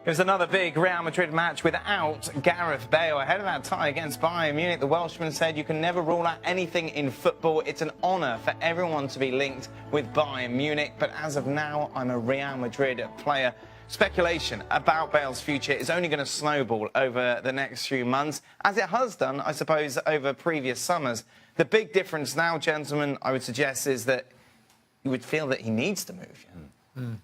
It was another big Real Madrid match without Gareth Bale. Ahead of that tie against Bayern Munich, the Welshman said you can never rule out anything in football. It's an honour for everyone to be linked with Bayern Munich, but as of now, I'm a Real Madrid player. Speculation about Bale's future is only going to snowball over the next few months, as it has done, I suppose, over previous summers. The big difference now, gentlemen, I would suggest, is that you would feel that he needs to move.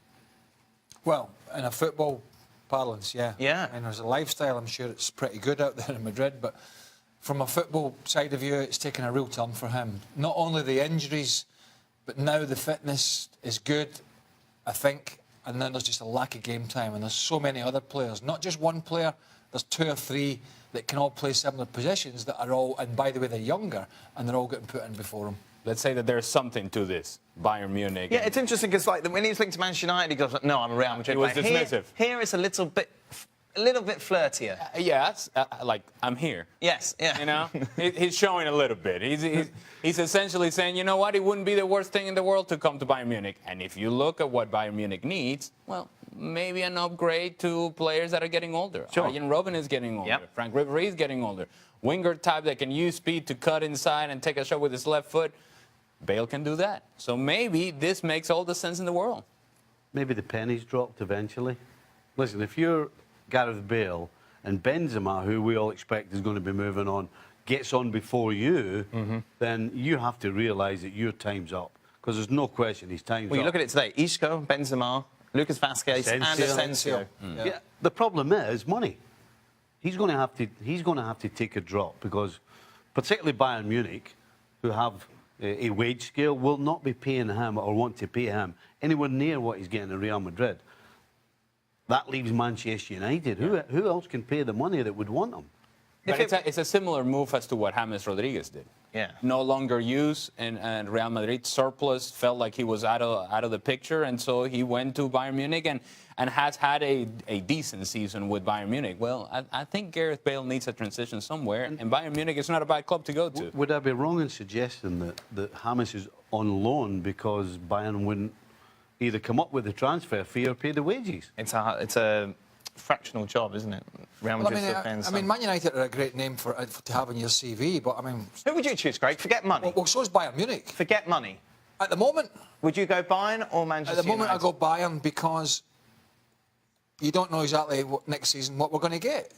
Well, in a football parlance, yeah. Yeah. And as a lifestyle, I'm sure it's pretty good out there in Madrid, but from a football side of view, it's taken a real turn for him. Not only the injuries, but now the fitness is good, I think, and then there's just a lack of game time, and there's so many other players, not just one player, there's two or three that can all play similar positions that are all, and by the way, they're younger, and they're all getting put in before him. Let's say that there's something to this, Bayern Munich. Yeah, it's interesting because like when he was linked to Manchester United, he goes, "No, I'm a Real Madrid." He was player." dismissive. Here it's a little bit flirtier. Yes, like, I'm here. Yes, yeah. You know, he's showing a little bit. He's essentially saying, you know what, it wouldn't be the worst thing in the world to come to Bayern Munich. And if you look at what Bayern Munich needs, well, maybe an upgrade to players that are getting older. Sure. Arjen Robben is getting older. Yep. Frank Ribery is getting older. Winger type that can use speed to cut inside and take a shot with his left foot. Bale can do that. So maybe this makes all the sense in the world. Maybe the pennies dropped eventually. Listen, if you're Gareth Bale and Benzema, who we all expect is going to be moving on, gets on before you, then you have to realise that your time's up. Because there's no question his time's up. Well, you look at it today. Isco, Benzema, Lucas Vazquez and Asensio. Yeah, the problem is money. He's going to have to take a drop because particularly Bayern Munich, who have a wage scale, will not be paying him or want to pay him anywhere near what he's getting at Real Madrid. That leaves Manchester United. Who else can pay the money that would want him? But it's a similar move as to what James Rodriguez did. Yeah. No longer used, and Real Madrid surplus felt like he was out of the picture, and so he went to Bayern Munich and has had a decent season with Bayern Munich. Well, I think Gareth Bale needs a transition somewhere, and Bayern Munich is not a bad club to go to. Would I be wrong in suggesting that James is on loan because Bayern wouldn't either come up with the transfer fee or pay the wages? It's a fractional job, isn't it? Real Madrid still paying some. I mean, Man United are a great name to have on your CV, but I mean... Who would you choose, Craig? Forget money. Well, so is Bayern Munich. Forget money. At the moment... Would you go Bayern or Manchester At the moment, United? I go Bayern because you don't know exactly next season what we're going to get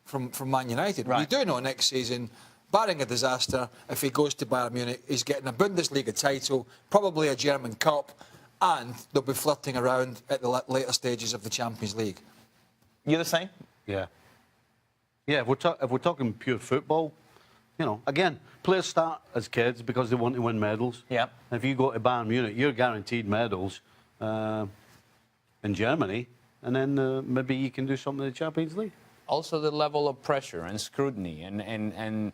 from Man United. Right. We do know next season, barring a disaster, if he goes to Bayern Munich, he's getting a Bundesliga title, probably a German Cup, and they'll be flirting around at the later stages of the Champions League. You're the same? Yeah. Yeah, if we're talking pure football, you know, again, players start as kids because they want to win medals. Yeah. If you go to Bayern Munich, you're guaranteed medals in Germany, and then maybe you can do something in the Champions League. Also the level of pressure and scrutiny and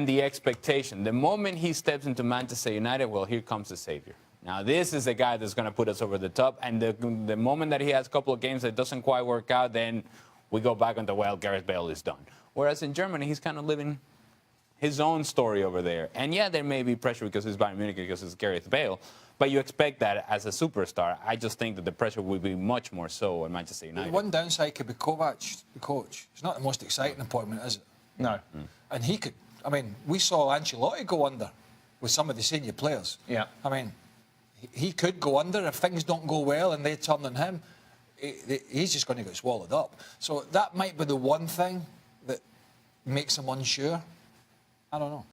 the expectation. The moment he steps into Manchester United, well, here comes the savior. Now, this is the guy that's going to put us over the top, and the moment that he has a couple of games that doesn't quite work out, then we go back on the, well, Gareth Bale is done. Whereas in Germany, he's kind of living his own story over there. And yeah, there may be pressure because it's Bayern Munich, because it's Gareth Bale, but you expect that as a superstar. I just think that the pressure will be much more so at Manchester United. One downside could be Kovac, the coach. It's not the most exciting appointment, is it? No. And he could... I mean, we saw Ancelotti go under with some of the senior players. Yeah. I mean... He could go under if things don't go well and they turn on him. He's just going to get swallowed up. So that might be the one thing that makes him unsure. I don't know.